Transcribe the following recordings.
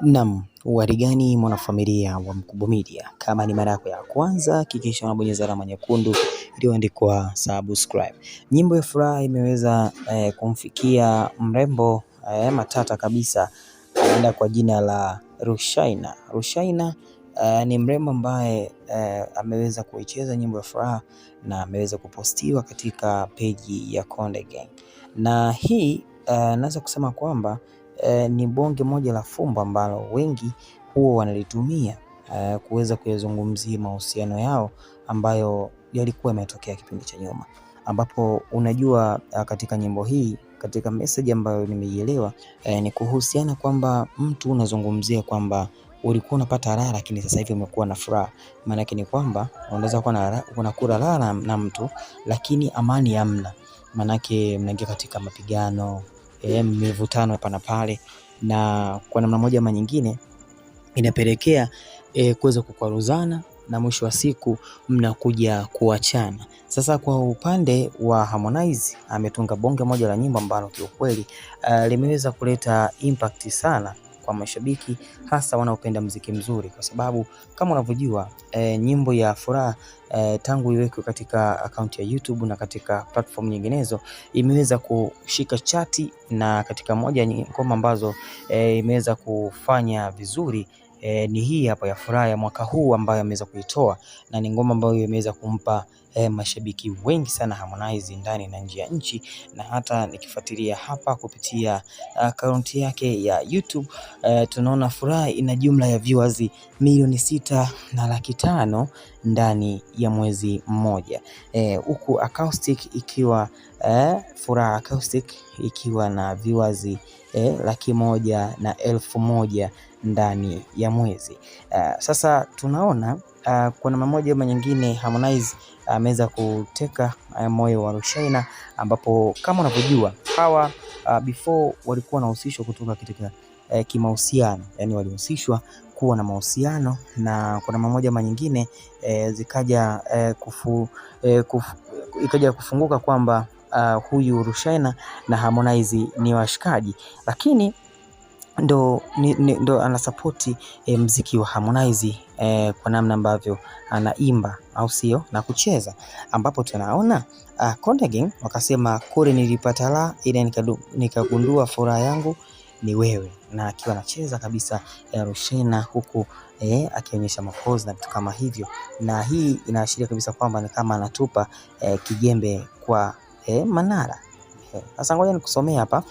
Naam, warigani mwanafamilia wa Mkubwa Media. Kama ni mara yako ya kwanza, hakikisha unabonyeza alama nyekundu iliyoandikwa subscribe. Nyimbo ya furaha imeweza kumfikia mrembo matata kabisa, anaenda kwa jina la Rushaynah. Rushaynah ni mrembo ambaye ameweza kuicheza nyimbo ya furaha na ameweza kupostiwa katika peji ya Konde Gang. Na hii naweza kusema kwamba ni bonge moja la fumbo ambalo wengi huwa wanalitumia kuweza kuyazungumzia mahusiano yao ambayo yalikuwa yametokea kipindi cha nyuma, ambapo unajua katika nyimbo hii, katika message ambayo nimeielewa ni kuhusiana kwamba mtu unazungumzia kwamba ulikuwa unapata raha lakini sasa hivi umekuwa na furaha. Maana yake ni kwamba unaweza kuwa unakula raha na mtu lakini amani hamna. Maana yake mnaingia katika mapigano, mivutano hapa na pale, na kwa namna moja ama nyingine inapelekea kuweza kukwaruzana na mwisho wa siku mnakuja kuachana. Sasa kwa upande wa Harmonize, ametunga bonge moja la nyimbo ambalo kiukweli limeweza kuleta impact sana kwa mashabiki, hasa wanaopenda muziki mzuri, kwa sababu kama unavyojua nyimbo ya furaha tangu iwekwe katika account ya YouTube na katika platform nyinginezo imeweza kushika chati, na katika moja ngoma ambazo imeweza kufanya vizuri ni hii hapa ya furaha ya mwaka huu ambayo ameweza kuitoa, na ni ngoma ambayo imeweza kumpa mashabiki wengi sana Harmonize ndani na nje ya nchi. Na hata nikifuatilia hapa kupitia account yake ya YouTube tunaona furaha ina jumla ya viewers milioni 6.5 ndani ya mwezi mmoja, huku acoustic ikiwa furaha acoustic ikiwa na viewers 101,100 ndani ya mwezi. Sasa tunaona kwa namna moja ama nyingine Harmonize ameweza kuteka moyo wa Rushaynah, ambapo kama unavyojua hawa before walikuwa wanahusishwa kutoka katika kimahusiano, yani walihusishwa kuwa na mahusiano, na kwa namna moja ama nyingine zikaja ikaja kufunguka kwamba huyu Rushaynah na Harmonize ni washikaji, lakini ndo anasapoti mziki wa Harmonize kwa namna ambavyo anaimba au sio na kucheza, ambapo tunaona Konde Gang wakasema kule nilipata la ile nikagundua furaha yangu ni wewe, na akiwa anacheza kabisa Rushaynah huku akionyesha mapozi na vitu kama hivyo, na hii inaashiria kabisa kwamba ni kama anatupa kijembe kwa Manara. Sasa ngoja nikusomea hapa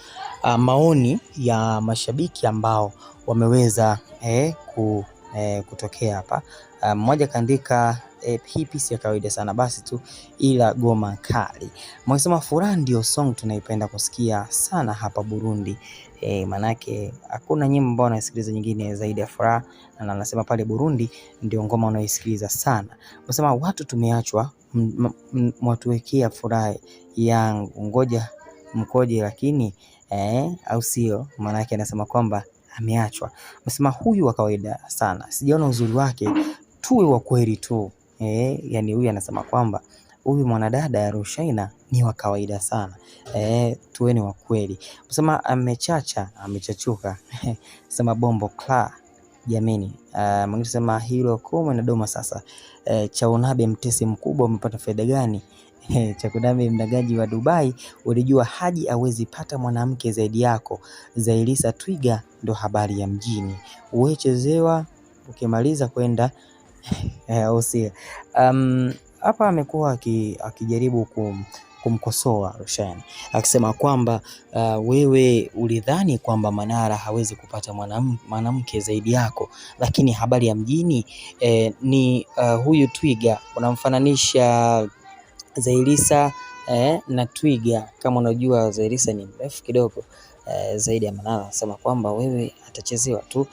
maoni ya mashabiki ambao wameweza kutokea hapa. Mmoja kaandika hii piece ya kawaida sana basi tu ila goma kali. Mwasema furaha ndio song tunaipenda kusikia sana hapa Burundi. Manake hakuna nyimbo ambayo nasikiliza nyingine zaidi ya furaha, na anasema pale Burundi ndio ngoma unaisikiliza sana. Mwasema watu tumeachwa, mwatuwekea furaha yangu ngoja mkoje, lakini au sio? Maana yake anasema kwamba ameachwa. Anasema huyu wa kawaida sana, sijaona uzuri wake, tuwe wa kweli tu. Yani huyu anasema kwamba huyu mwanadada ya Rushaynah ni wa kawaida sana, tuweni wa kweli. Anasema amechachuka. Anasema bombo kla jameni. Mwingine anasema hilo koma na doma sasa. Chaunabe mtesi mkubwa umepata faida gani? Chakudabe mdagaji wa Dubai, ulijua Haji hawezi pata mwanamke zaidi yako. Zailisa Twiga ndo habari ya mjini, uwechezewa ukimaliza kwenda usia. Hapa amekuwa akijaribu kumkosoa Rushaynah akisema kwamba wewe ulidhani kwamba Manara hawezi kupata mwanamke zaidi yako, lakini habari ya mjini ni huyu Twiga. Unamfananisha Zailisa na Twiga. Kama unajua Zailisa ni mrefu kidogo zaidi ya Manara, anasema kwamba wewe atachezewa tu.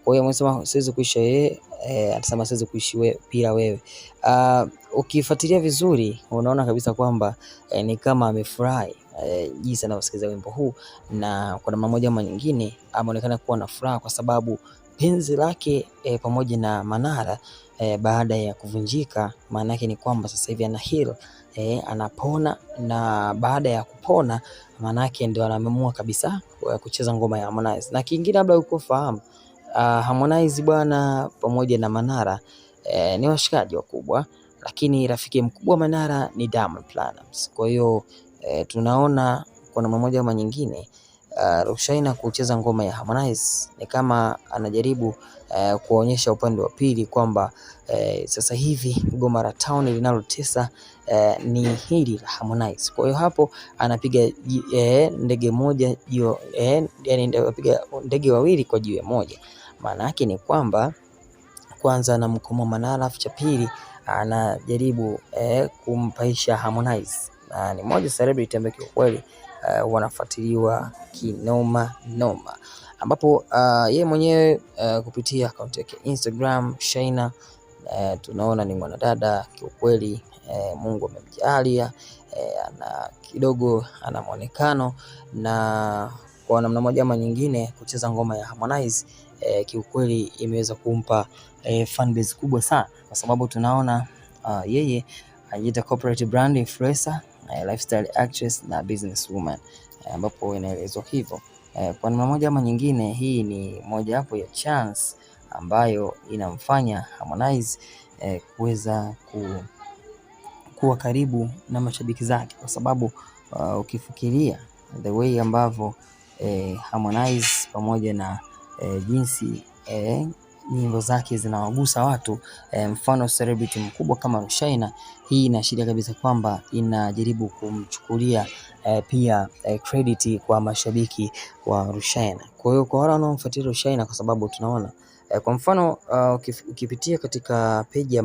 Kwa hiyo anasema siwezi kuishi yeye, anasema siwezi kuishi pia wewe. Ukifuatilia vizuri unaona kabisa kwamba ni kama amefurahi jinsi anavyosikiza wimbo huu, na kwa namna moja ama nyingine ameonekana kuwa na furaha kwa sababu penzi lake pamoja na Manara baada ya kuvunjika, maana yake ni kwamba sasa hivi ana heal, anapona, na baada ya kupona maana yake ndio anaamua kabisa kucheza ngoma ya Harmonize. Na kingine labda uko fahamu Harmonize bwana pamoja na Manara ni washikaji wakubwa, lakini rafiki mkubwa Manara ni Diamond Platnumz. Kwa hiyo tunaona kwa namna moja ama nyingine Roshaina kucheza ngoma ya Harmonize ni kama anajaribu kuonyesha upande wa pili kwamba sasa hivi goma la town linalotesa ni hili la Harmonize. Kwa hiyo hapo anapiga ndege moja yani anapiga ndege wawili kwa jiwe moja. Maana yake ni kwamba kwanza anamkomoa Manara, cha pili anajaribu kumpaisha Harmonize. Ni moja celebrity ambaye kwa kweli wanafuatiliwa kinoma noma, ambapo yeye mwenyewe kupitia akaunti yake Instagram Shaina, tunaona ni mwanadada kiukweli, Mungu amemjalia, ana kidogo ana muonekano, na kwa namna moja ama nyingine kucheza ngoma ya Harmonize kiukweli imeweza kumpa fan base kubwa sana, kwa sababu tunaona yeye anajiita corporate brand influencer, lifestyle actress na business woman, ambapo inaelezwa hivyo. Kwa namna moja ama nyingine, hii ni moja wapo ya chance ambayo inamfanya Harmonize kuweza kuwa karibu na mashabiki zake, kwa sababu ukifikiria the way ambavyo Harmonize pamoja na jinsi nyimbo zake zinawagusa watu, mfano celebrity mkubwa kama Roshaina, hii inaashiria kabisa kwamba inajaribu kumchukulia pia credit kwa mashabiki wa Roshaina. Kwa hiyo kwa wale wanaomfuatilia Roshaina, kwa sababu tunaona kwa mfano ukipitia katika page ya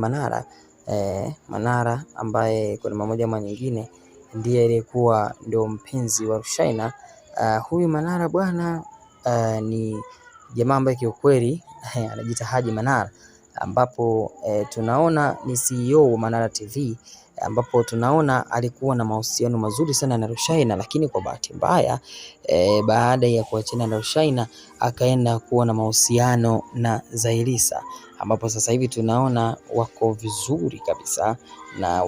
Manara ambaye kwa namna moja ama nyingine ndiye aliyekuwa ndio mpenzi wa Roshaina. Huyu Manara bwana ni jamaa ambaye kiukweli anajiita Haji Manara, ambapo tunaona ni CEO wa Manara TV, ambapo tunaona alikuwa na mahusiano mazuri sana na Roshaina, lakini kwa bahati mbaya baada ya kuachana na Roshaina akaenda kuwa na mahusiano na Zailisa, ambapo sasa hivi tunaona wako vizuri kabisa na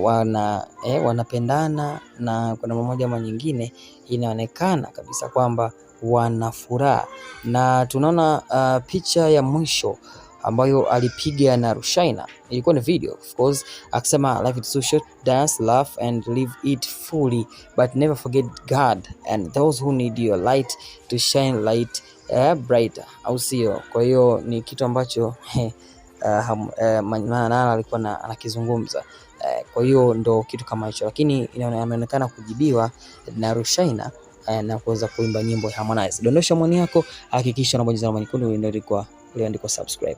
wanapendana, na kwa namna moja ama nyingine inaonekana kabisa kwamba wana furaha. Na tunaona picha ya mwisho ambayo alipiga na Roshaina ilikuwa ni video, of course, akisema life is too short, dance, laugh and live it fully, but never forget God and those who need your light to shine light brighter, au sio? Kwa hiyo ni kitu ambacho Manara alikuwa anakizungumza. Kwa hiyo ndo kitu kama hicho, lakini inaonekana kujibiwa na Roshaina na kuweza kuimba nyimbo ya Harmonize. Dondosha maoni yako, hakikisha unabonyeza alama nyekundu iliyoandikwa subscribe.